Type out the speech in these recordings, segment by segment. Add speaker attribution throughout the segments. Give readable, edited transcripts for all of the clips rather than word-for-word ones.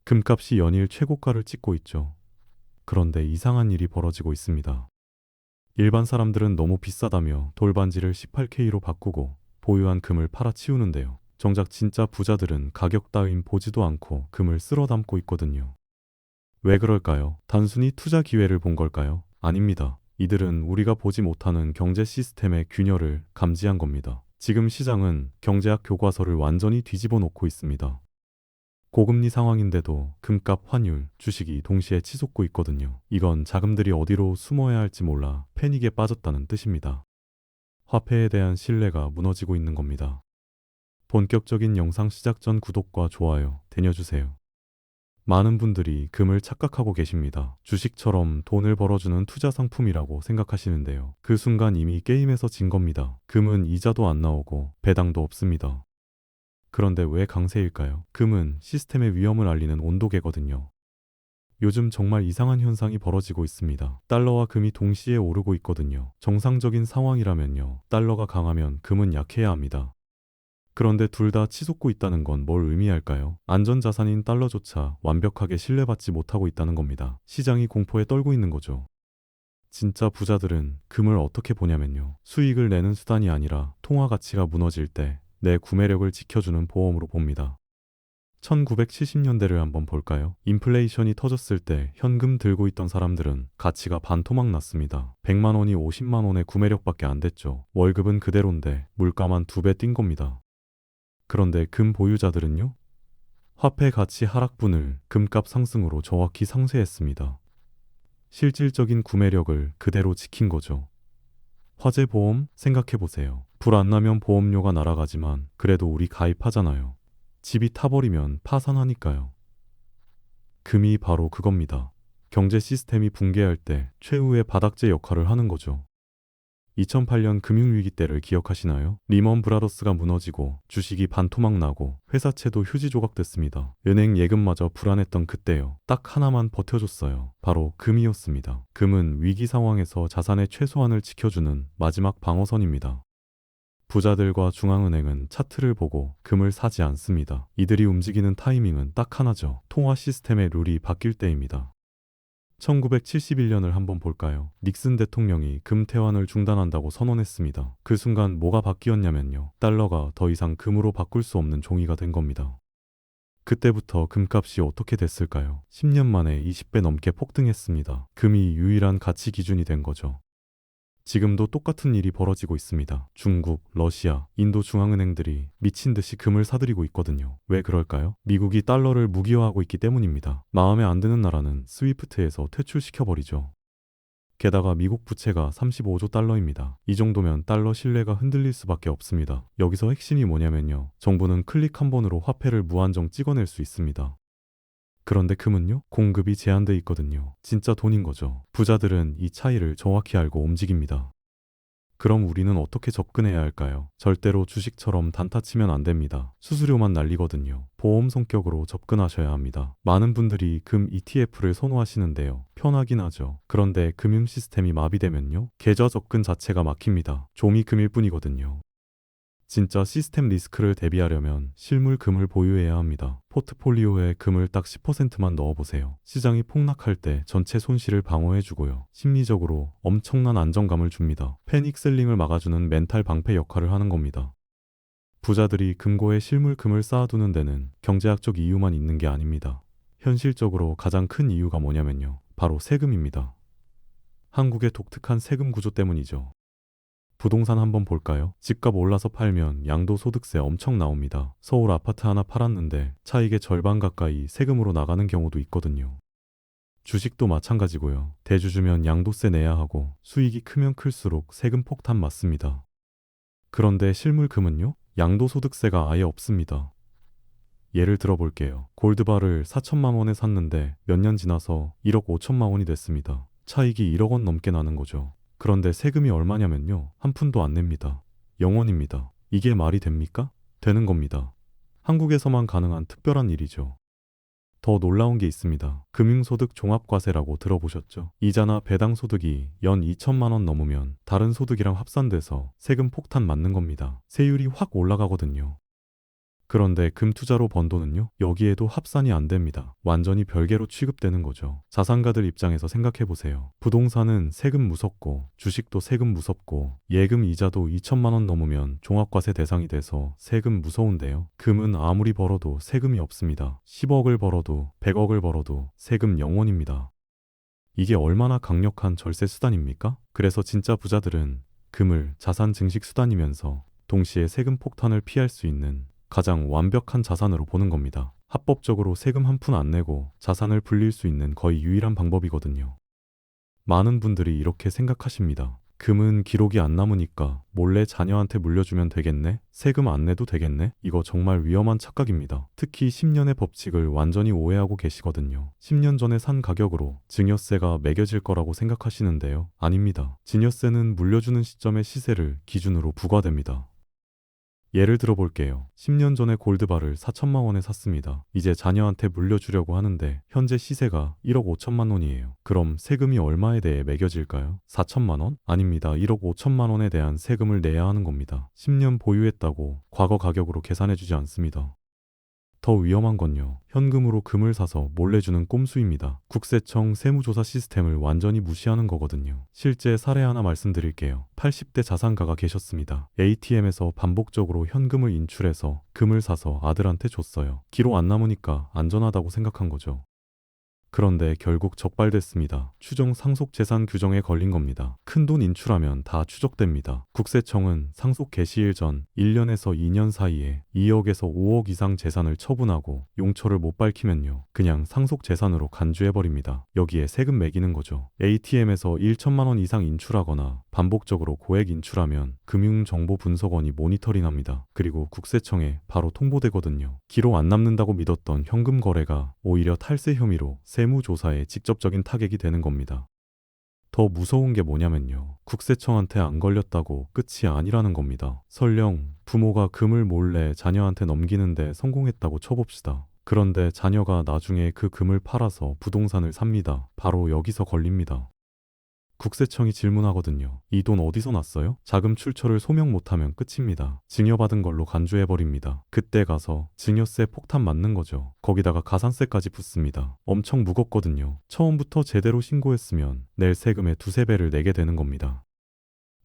Speaker 1: 금값이 연일 최고가를 찍고 있죠. 그런데 이상한 일이 벌어지고 있습니다. 일반 사람들은 너무 비싸다며 돌반지를 18K로 바꾸고 보유한 금을 팔아치우는데요. 정작 진짜 부자들은 가격 따윈 보지도 않고 금을 쓸어 담고 있거든요. 왜 그럴까요? 단순히 투자 기회를 본 걸까요? 아닙니다. 이들은 우리가 보지 못하는 경제 시스템의 균열을 감지한 겁니다. 지금 시장은 경제학 교과서를 완전히 뒤집어 놓고 있습니다. 고금리 상황인데도 금값, 환율, 주식이 동시에 치솟고 있거든요. 이건 자금들이 어디로 숨어야 할지 몰라 패닉에 빠졌다는 뜻입니다. 화폐에 대한 신뢰가 무너지고 있는 겁니다. 본격적인 영상 시작 전 구독과 좋아요, 되뇌주세요. 많은 분들이 금을 착각하고 계십니다. 주식처럼 돈을 벌어주는 투자 상품이라고 생각하시는데요. 그 순간 이미 게임에서 진 겁니다. 금은 이자도 안 나오고 배당도 없습니다. 그런데 왜 강세일까요? 금은 시스템의 위험을 알리는 온도계거든요. 요즘 정말 이상한 현상이 벌어지고 있습니다. 달러와 금이 동시에 오르고 있거든요. 정상적인 상황이라면요. 달러가 강하면 금은 약해야 합니다. 그런데 둘 다 치솟고 있다는 건 뭘 의미할까요? 안전자산인 달러조차 완벽하게 신뢰받지 못하고 있다는 겁니다. 시장이 공포에 떨고 있는 거죠. 진짜 부자들은 금을 어떻게 보냐면요. 수익을 내는 수단이 아니라 통화 가치가 무너질 때 내 구매력을 지켜주는 보험으로 봅니다. 1970년대를 한번 볼까요? 인플레이션이 터졌을 때 현금 들고 있던 사람들은 가치가 반토막 났습니다. 100만 원이 50만 원의 구매력밖에 안 됐죠. 월급은 그대로인데 물가만 2배 뛴 겁니다. 그런데 금 보유자들은요? 화폐 가치 하락분을 금값 상승으로 정확히 상쇄했습니다. 실질적인 구매력을 그대로 지킨 거죠. 화재 보험 생각해보세요. 불 안 나면 보험료가 날아가지만 그래도 우리 가입하잖아요. 집이 타버리면 파산하니까요. 금이 바로 그겁니다. 경제 시스템이 붕괴할 때 최후의 바닥재 역할을 하는 거죠. 2008년 금융위기 때를 기억하시나요? 리먼 브라더스가 무너지고 주식이 반토막 나고 회사채도 휴지 조각됐습니다. 은행 예금마저 불안했던 그때요. 딱 하나만 버텨줬어요. 바로 금이었습니다. 금은 위기 상황에서 자산의 최소한을 지켜주는 마지막 방어선입니다. 부자들과 중앙은행은 차트를 보고 금을 사지 않습니다. 이들이 움직이는 타이밍은 딱 하나죠. 통화 시스템의 룰이 바뀔 때입니다. 1971년을 한번 볼까요? 닉슨 대통령이 금 태환을 중단한다고 선언했습니다. 그 순간 뭐가 바뀌었냐면요. 달러가 더 이상 금으로 바꿀 수 없는 종이가 된 겁니다. 그때부터 금값이 어떻게 됐을까요? 10년 만에 20배 넘게 폭등했습니다. 금이 유일한 가치 기준이 된 거죠. 지금도 똑같은 일이 벌어지고 있습니다. 중국, 러시아, 인도 중앙은행들이 미친 듯이 금을 사들이고 있거든요. 왜 그럴까요? 미국이 달러를 무기화하고 있기 때문입니다. 마음에 안 드는 나라는 스위프트에서 퇴출시켜버리죠. 게다가 미국 부채가 35조 달러입니다. 이 정도면 달러 신뢰가 흔들릴 수밖에 없습니다. 여기서 핵심이 뭐냐면요. 정부는 클릭 한 번으로 화폐를 무한정 찍어낼 수 있습니다. 그런데 금은요? 공급이 제한돼 있거든요. 진짜 돈인 거죠. 부자들은 이 차이를 정확히 알고 움직입니다. 그럼 우리는 어떻게 접근해야 할까요? 절대로 주식처럼 단타 치면 안 됩니다. 수수료만 날리거든요. 보험 성격으로 접근하셔야 합니다. 많은 분들이 금 ETF를 선호하시는데요. 편하긴 하죠. 그런데 금융 시스템이 마비되면요. 계좌 접근 자체가 막힙니다. 종이 금일 뿐이거든요. 진짜 시스템 리스크를 대비하려면 실물 금을 보유해야 합니다. 포트폴리오에 금을 딱 10%만 넣어보세요. 시장이 폭락할 때 전체 손실을 방어해주고요. 심리적으로 엄청난 안정감을 줍니다. 패닉 셀링을 막아주는 멘탈 방패 역할을 하는 겁니다. 부자들이 금고에 실물 금을 쌓아두는 데는 경제학적 이유만 있는 게 아닙니다. 현실적으로 가장 큰 이유가 뭐냐면요. 바로 세금입니다. 한국의 독특한 세금 구조 때문이죠. 부동산 한번 볼까요? 집값 올라서 팔면 양도소득세 엄청 나옵니다. 서울 아파트 하나 팔았는데 차익의 절반 가까이 세금으로 나가는 경우도 있거든요. 주식도 마찬가지고요. 대주주면 양도세 내야 하고 수익이 크면 클수록 세금 폭탄 맞습니다. 그런데 실물금은요? 양도소득세가 아예 없습니다. 예를 들어볼게요. 골드바를 4천만 원에 샀는데 몇 년 지나서 1억 5천만 원이 됐습니다. 차익이 1억 원 넘게 나는 거죠. 그런데 세금이 얼마냐면요. 한 푼도 안 냅니다. 0원입니다. 이게 말이 됩니까? 되는 겁니다. 한국에서만 가능한 특별한 일이죠. 더 놀라운 게 있습니다. 금융소득 종합과세라고 들어보셨죠? 이자나 배당소득이 연 2천만 원 넘으면 다른 소득이랑 합산돼서 세금 폭탄 맞는 겁니다. 세율이 확 올라가거든요. 그런데 금 투자로 번 돈은요? 여기에도 합산이 안 됩니다. 완전히 별개로 취급되는 거죠. 자산가들 입장에서 생각해 보세요. 부동산은 세금 무섭고 주식도 세금 무섭고 예금 이자도 2천만 원 넘으면 종합과세 대상이 돼서 세금 무서운데요. 금은 아무리 벌어도 세금이 없습니다. 10억을 벌어도 100억을 벌어도 세금 0원입니다. 이게 얼마나 강력한 절세 수단입니까? 그래서 진짜 부자들은 금을 자산 증식 수단이면서 동시에 세금 폭탄을 피할 수 있는 가장 완벽한 자산으로 보는 겁니다. 합법적으로 세금 한 푼 안 내고 자산을 불릴 수 있는 거의 유일한 방법이거든요. 많은 분들이 이렇게 생각하십니다. 금은 기록이 안 남으니까 몰래 자녀한테 물려주면 되겠네? 세금 안 내도 되겠네? 이거 정말 위험한 착각입니다. 특히 10년의 법칙을 완전히 오해하고 계시거든요. 10년 전에 산 가격으로 증여세가 매겨질 거라고 생각하시는데요. 아닙니다. 증여세는 물려주는 시점의 시세를 기준으로 부과됩니다. 예를 들어 볼게요. 10년 전에 골드바를 4천만 원에 샀습니다. 이제 자녀한테 물려주려고 하는데 현재 시세가 1억 5천만 원이에요. 그럼 세금이 얼마에 대해 매겨질까요? 4천만 원? 아닙니다. 1억 5천만 원에 대한 세금을 내야 하는 겁니다. 10년 보유했다고 과거 가격으로 계산해주지 않습니다. 더 위험한 건요. 현금으로 금을 사서 몰래 주는 꼼수입니다. 국세청 세무조사 시스템을 완전히 무시하는 거거든요. 실제 사례 하나 말씀드릴게요. 80대 자산가가 계셨습니다. ATM에서 반복적으로 현금을 인출해서 금을 사서 아들한테 줬어요. 기록 안 남으니까 안전하다고 생각한 거죠. 그런데 결국 적발됐습니다. 추정 상속재산 규정에 걸린 겁니다. 큰돈 인출하면 다 추적됩니다. 국세청은 상속 개시일 전 1년에서 2년 사이에 2억에서 5억 이상 재산을 처분하고 용처를 못 밝히면요. 그냥 상속재산으로 간주해버립니다. 여기에 세금 매기는 거죠. ATM에서 1천만 원 이상 인출하거나 반복적으로 고액 인출하면 금융정보분석원이 모니터링합니다. 그리고 국세청에 바로 통보되거든요. 기록 안 남는다고 믿었던 현금 거래가 오히려 탈세 혐의로 세무조사에 직접적인 타격이 되는 겁니다. 더 무서운 게 뭐냐면요. 국세청한테 안 걸렸다고 끝이 아니라는 겁니다. 설령 부모가 금을 몰래 자녀한테 넘기는데 성공했다고 쳐봅시다. 그런데 자녀가 나중에 그 금을 팔아서 부동산을 삽니다. 바로 여기서 걸립니다. 국세청이 질문하거든요. 이 돈 어디서 났어요? 자금 출처를 소명 못하면 끝입니다. 증여받은 걸로 간주해버립니다. 그때 가서 증여세 폭탄 맞는 거죠. 거기다가 가산세까지 붙습니다. 엄청 무겁거든요. 처음부터 제대로 신고했으면 낼 세금의 두세 배를 내게 되는 겁니다.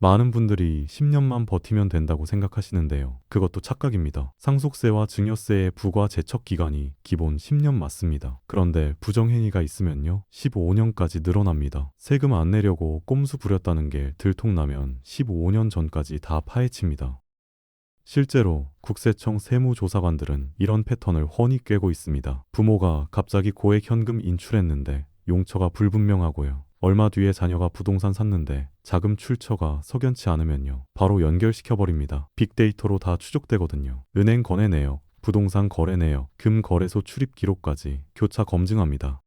Speaker 1: 많은 분들이 10년만 버티면 된다고 생각하시는데요. 그것도 착각입니다. 상속세와 증여세의 부과 제척 기간이 기본 10년 맞습니다. 그런데 부정행위가 있으면요. 15년까지 늘어납니다. 세금 안 내려고 꼼수 부렸다는 게 들통나면 15년 전까지 다 파헤칩니다. 실제로 국세청 세무조사관들은 이런 패턴을 훤히 꿰고 있습니다. 부모가 갑자기 고액 현금 인출했는데 용처가 불분명하고요. 얼마 뒤에 자녀가 부동산 샀는데 자금 출처가 석연치 않으면요. 바로 연결시켜버립니다. 빅데이터로 다 추적되거든요. 은행 거래 내역, 부동산 거래 내역, 금 거래소 출입 기록까지 교차 검증합니다.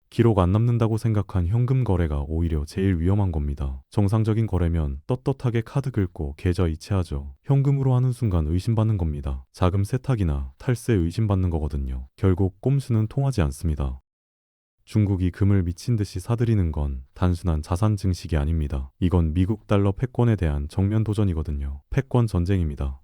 Speaker 1: 기록 안 남는다고 생각한 현금 거래가 오히려 제일 위험한 겁니다. 정상적인 거래면 떳떳하게 카드 긁고 계좌 이체하죠. 현금으로 하는 순간 의심받는 겁니다. 자금 세탁이나 탈세 의심받는 거거든요. 결국 꼼수는 통하지 않습니다. 중국이 금을 미친 듯이 사들이는 건 단순한 자산 증식이 아닙니다. 이건 미국 달러 패권에 대한 정면 도전이거든요. 패권 전쟁입니다.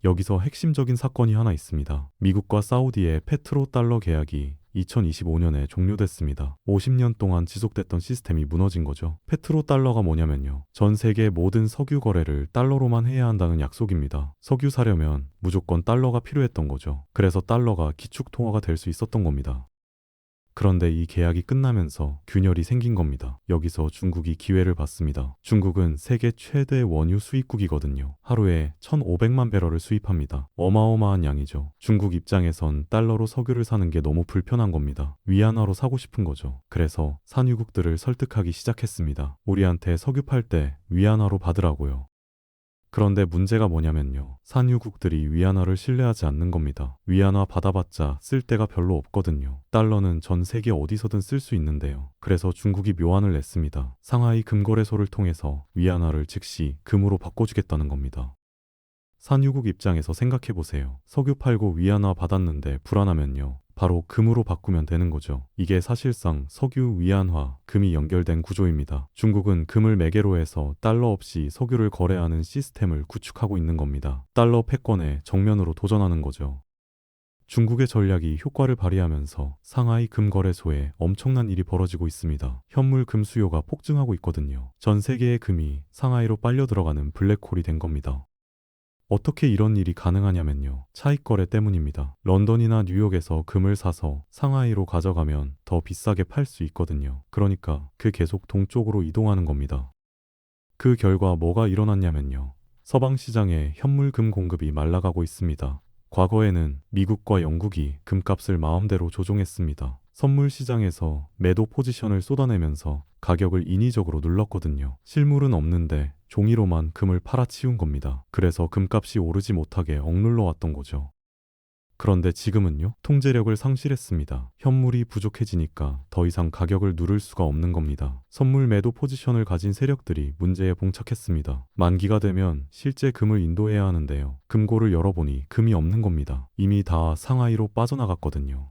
Speaker 1: 여기서 핵심적인 사건이 하나 있습니다. 미국과 사우디의 페트로 달러 계약이 2025년에 종료됐습니다. 50년 동안 지속됐던 시스템이 무너진 거죠. 페트로 달러가 뭐냐면요. 전 세계 모든 석유 거래를 달러로만 해야 한다는 약속입니다. 석유 사려면 무조건 달러가 필요했던 거죠. 그래서 달러가 기축 통화가 될 수 있었던 겁니다. 그런데 이 계약이 끝나면서 균열이 생긴 겁니다. 여기서 중국이 기회를 봤습니다. 중국은 세계 최대 원유 수입국이거든요. 하루에 1,500만 배럴을 수입합니다. 어마어마한 양이죠. 중국 입장에선 달러로 석유를 사는 게 너무 불편한 겁니다. 위안화로 사고 싶은 거죠. 그래서 산유국들을 설득하기 시작했습니다. 우리한테 석유 팔 때 위안화로 받으라고요. 그런데 문제가 뭐냐면요. 산유국들이 위안화를 신뢰하지 않는 겁니다. 위안화 받아봤자 쓸 데가 별로 없거든요. 달러는 전 세계 어디서든 쓸 수 있는데요. 그래서 중국이 묘안을 냈습니다. 상하이 금거래소를 통해서 위안화를 즉시 금으로 바꿔주겠다는 겁니다. 산유국 입장에서 생각해보세요. 석유 팔고 위안화 받았는데 불안하면요. 바로 금으로 바꾸면 되는 거죠. 이게 사실상 석유, 위안화, 금이 연결된 구조입니다. 중국은 금을 매개로 해서 달러 없이 석유를 거래하는 시스템을 구축하고 있는 겁니다. 달러 패권에 정면으로 도전하는 거죠. 중국의 전략이 효과를 발휘하면서 상하이 금거래소에 엄청난 일이 벌어지고 있습니다. 현물 금 수요가 폭증하고 있거든요. 전 세계의 금이 상하이로 빨려 들어가는 블랙홀이 된 겁니다. 어떻게 이런 일이 가능하냐면요. 차익 거래 때문입니다. 런던이나 뉴욕에서 금을 사서 상하이로 가져가면 더 비싸게 팔 수 있거든요. 그러니까 계속 동쪽으로 이동하는 겁니다. 그 결과 뭐가 일어났냐면요. 서방 시장에 현물 금 공급이 말라가고 있습니다. 과거에는 미국과 영국이 금값을 마음대로 조종했습니다. 선물 시장에서 매도 포지션을 쏟아내면서 가격을 인위적으로 눌렀거든요. 실물은 없는데 종이로만 금을 팔아치운 겁니다. 그래서 금값이 오르지 못하게 억눌러 왔던 거죠. 그런데 지금은요, 통제력을 상실했습니다. 현물이 부족해지니까 더 이상 가격을 누를 수가 없는 겁니다. 선물 매도 포지션을 가진 세력들이 문제에 봉착했습니다. 만기가 되면 실제 금을 인도해야 하는데요. 금고를 열어보니 금이 없는 겁니다. 이미 다 상하이로 빠져나갔거든요.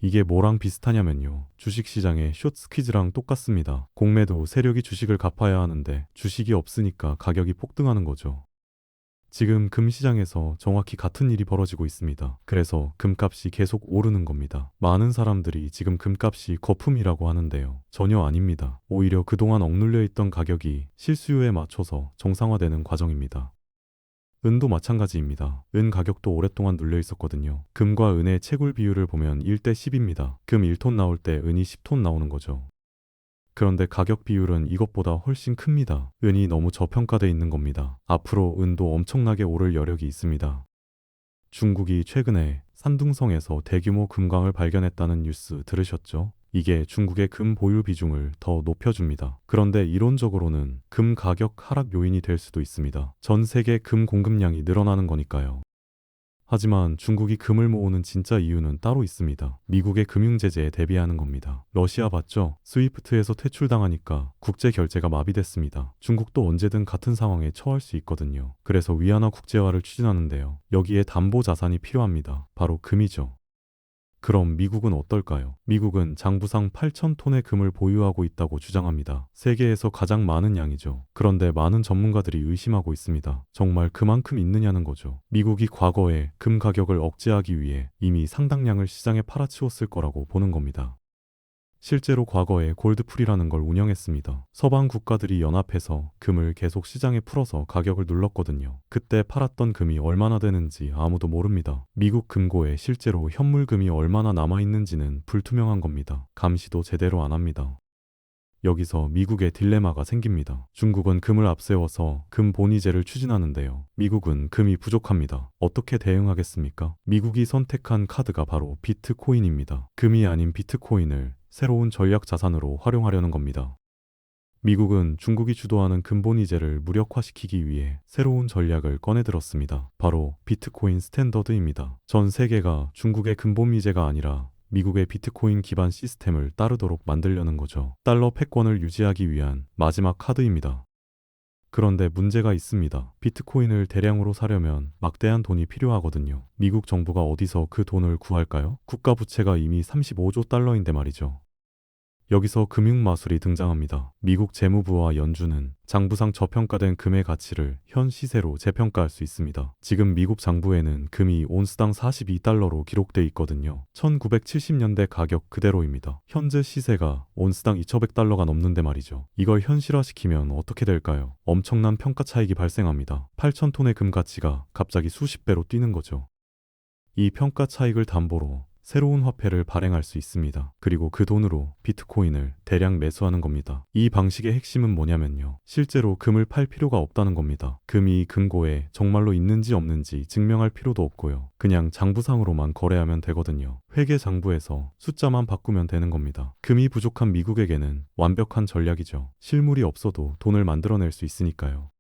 Speaker 1: 이게 뭐랑 비슷하냐면요. 주식시장의 숏 스퀴즈랑 똑같습니다. 공매도 세력이 주식을 갚아야 하는데 주식이 없으니까 가격이 폭등하는 거죠. 지금 금시장에서 정확히 같은 일이 벌어지고 있습니다. 그래서 금값이 계속 오르는 겁니다. 많은 사람들이 지금 금값이 거품이라고 하는데요. 전혀 아닙니다. 오히려 그동안 억눌려 있던 가격이 실수요에 맞춰서 정상화되는 과정입니다. 은도 마찬가지입니다. 은 가격도 오랫동안 눌려 있었거든요. 금과 은의 채굴 비율을 보면 1대 10입니다. 금 1톤 나올 때 은이 10톤 나오는 거죠. 그런데 가격 비율은 이것보다 훨씬 큽니다. 은이 너무 저평가돼 있는 겁니다. 앞으로 은도 엄청나게 오를 여력이 있습니다. 중국이 최근에 산둥성에서 대규모 금광을 발견했다는 뉴스 들으셨죠? 이게 중국의 금 보유 비중을 더 높여줍니다. 그런데 이론적으로는 금 가격 하락 요인이 될 수도 있습니다. 전 세계 금 공급량이 늘어나는 거니까요. 하지만 중국이 금을 모으는 진짜 이유는 따로 있습니다. 미국의 금융제재에 대비하는 겁니다. 러시아 봤죠? 스위프트에서 퇴출당하니까 국제 결제가 마비됐습니다. 중국도 언제든 같은 상황에 처할 수 있거든요. 그래서 위안화 국제화를 추진하는데요. 여기에 담보 자산이 필요합니다. 바로 금이죠. 그럼 미국은 어떨까요? 미국은 장부상 8,000톤의 금을 보유하고 있다고 주장합니다. 세계에서 가장 많은 양이죠. 그런데 많은 전문가들이 의심하고 있습니다. 정말 그만큼 있느냐는 거죠. 미국이 과거에 금 가격을 억제하기 위해 이미 상당량을 시장에 팔아치웠을 거라고 보는 겁니다. 실제로 과거에 골드풀이라는 걸 운영했습니다. 서방 국가들이 연합해서 금을 계속 시장에 풀어서 가격을 눌렀거든요. 그때 팔았던 금이 얼마나 되는지 아무도 모릅니다. 미국 금고에 실제로 현물금이 얼마나 남아있는지는 불투명한 겁니다. 감시도 제대로 안 합니다. 여기서 미국의 딜레마가 생깁니다. 중국은 금을 앞세워서 금 본위제를 추진하는데요. 미국은 금이 부족합니다. 어떻게 대응하겠습니까? 미국이 선택한 카드가 바로 비트코인입니다. 금이 아닌 비트코인을 새로운 전략 자산으로 활용하려는 겁니다. 미국은 중국이 주도하는 금본위제를 무력화시키기 위해 새로운 전략을 꺼내들었습니다. 바로 비트코인 스탠더드입니다. 전 세계가 중국의 금본위제가 아니라 미국의 비트코인 기반 시스템을 따르도록 만들려는 거죠. 달러 패권을 유지하기 위한 마지막 카드입니다. 그런데 문제가 있습니다. 비트코인을 대량으로 사려면 막대한 돈이 필요하거든요. 미국 정부가 어디서 그 돈을 구할까요? 국가 부채가 이미 35조 달러인데 말이죠. 여기서 금융마술이 등장합니다. 미국 재무부와 연준은 장부상 저평가된 금의 가치를 현 시세로 재평가할 수 있습니다. 지금 미국 장부에는 금이 온스당 42달러로 기록돼 있거든요. 1970년대 가격 그대로입니다. 현재 시세가 온스당 2,100달러가 넘는데 말이죠. 이걸 현실화시키면 어떻게 될까요? 엄청난 평가 차익이 발생합니다. 8,000톤의 금 가치가 갑자기 수십 배로 뛰는 거죠. 이 평가 차익을 담보로 새로운 화폐를 발행할 수 있습니다. 그리고 그 돈으로 비트코인을 대량 매수하는 겁니다. 이 방식의 핵심은 뭐냐면요. 실제로 금을 팔 필요가 없다는 겁니다. 금이 금고에 정말로 있는지 없는지 증명할 필요도 없고요. 그냥 장부상으로만 거래하면 되거든요. 회계 장부에서 숫자만 바꾸면 되는 겁니다. 금이 부족한 미국에게는 완벽한 전략이죠. 실물이 없어도 돈을 만들어낼 수 있으니까요.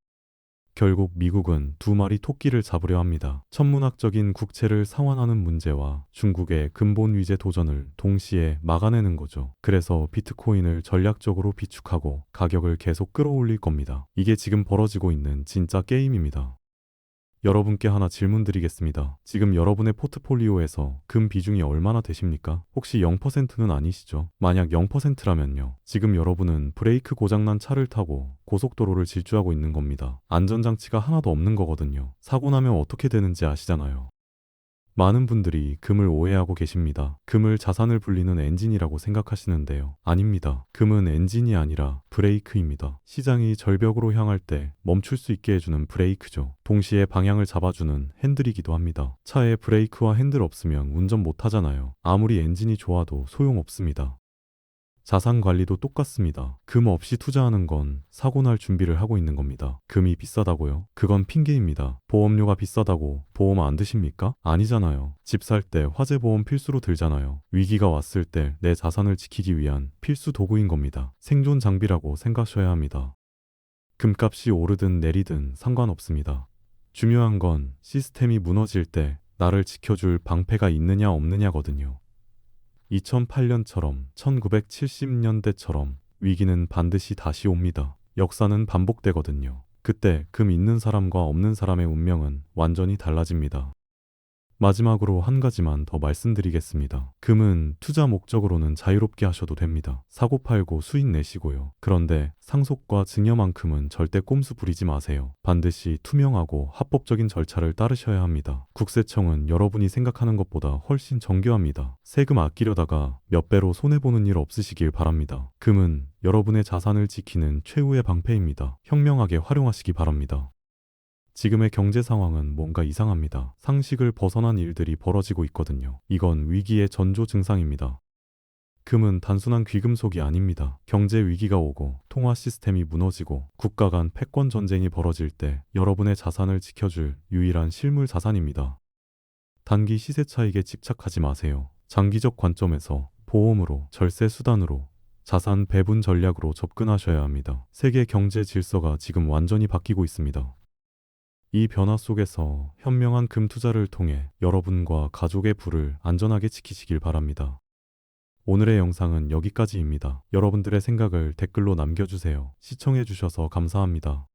Speaker 1: 결국 미국은 두 마리 토끼를 잡으려 합니다. 천문학적인 국채를 상환하는 문제와 중국의 근본 위제 도전을 동시에 막아내는 거죠. 그래서 비트코인을 전략적으로 비축하고 가격을 계속 끌어올릴 겁니다. 이게 지금 벌어지고 있는 진짜 게임입니다. 여러분께 하나 질문 드리겠습니다. 지금 여러분의 포트폴리오에서 금 비중이 얼마나 되십니까? 혹시 0%는 아니시죠? 만약 0%라면요. 지금 여러분은 브레이크 고장난 차를 타고 고속도로를 질주하고 있는 겁니다. 안전장치가 하나도 없는 거거든요. 사고 나면 어떻게 되는지 아시잖아요. 많은 분들이 금을 오해하고 계십니다. 금을 자산을 불리는 엔진이라고 생각하시는데요. 아닙니다. 금은 엔진이 아니라 브레이크입니다. 시장이 절벽으로 향할 때 멈출 수 있게 해주는 브레이크죠. 동시에 방향을 잡아주는 핸들이기도 합니다. 차에 브레이크와 핸들 없으면 운전 못 하잖아요. 아무리 엔진이 좋아도 소용없습니다. 자산 관리도 똑같습니다. 금 없이 투자하는 건 사고 날 준비를 하고 있는 겁니다. 금이 비싸다고요? 그건 핑계입니다. 보험료가 비싸다고 보험 안 드십니까? 아니잖아요. 집 살 때 화재 보험 필수로 들잖아요. 위기가 왔을 때 내 자산을 지키기 위한 필수 도구인 겁니다. 생존 장비라고 생각하셔야 합니다. 금값이 오르든 내리든 상관없습니다. 중요한 건 시스템이 무너질 때 나를 지켜줄 방패가 있느냐 없느냐거든요. 2008년처럼 1970년대처럼 위기는 반드시 다시 옵니다. 역사는 반복되거든요. 그때 금 있는 사람과 없는 사람의 운명은 완전히 달라집니다. 마지막으로 한 가지만 더 말씀드리겠습니다. 금은 투자 목적으로는 자유롭게 하셔도 됩니다. 사고 팔고 수익 내시고요. 그런데 상속과 증여만큼은 절대 꼼수 부리지 마세요. 반드시 투명하고 합법적인 절차를 따르셔야 합니다. 국세청은 여러분이 생각하는 것보다 훨씬 정교합니다. 세금 아끼려다가 몇 배로 손해보는 일 없으시길 바랍니다. 금은 여러분의 자산을 지키는 최후의 방패입니다. 현명하게 활용하시기 바랍니다. 지금의 경제 상황은 뭔가 이상합니다. 상식을 벗어난 일들이 벌어지고 있거든요. 이건 위기의 전조 증상입니다. 금은 단순한 귀금속이 아닙니다. 경제 위기가 오고 통화 시스템이 무너지고 국가 간 패권 전쟁이 벌어질 때 여러분의 자산을 지켜줄 유일한 실물 자산입니다. 단기 시세 차익에 집착하지 마세요. 장기적 관점에서 보험으로, 절세 수단으로, 자산 배분 전략으로 접근하셔야 합니다. 세계 경제 질서가 지금 완전히 바뀌고 있습니다. 이 변화 속에서 현명한 금 투자를 통해 여러분과 가족의 부를 안전하게 지키시길 바랍니다. 오늘의 영상은 여기까지입니다. 여러분들의 생각을 댓글로 남겨주세요. 시청해주셔서 감사합니다.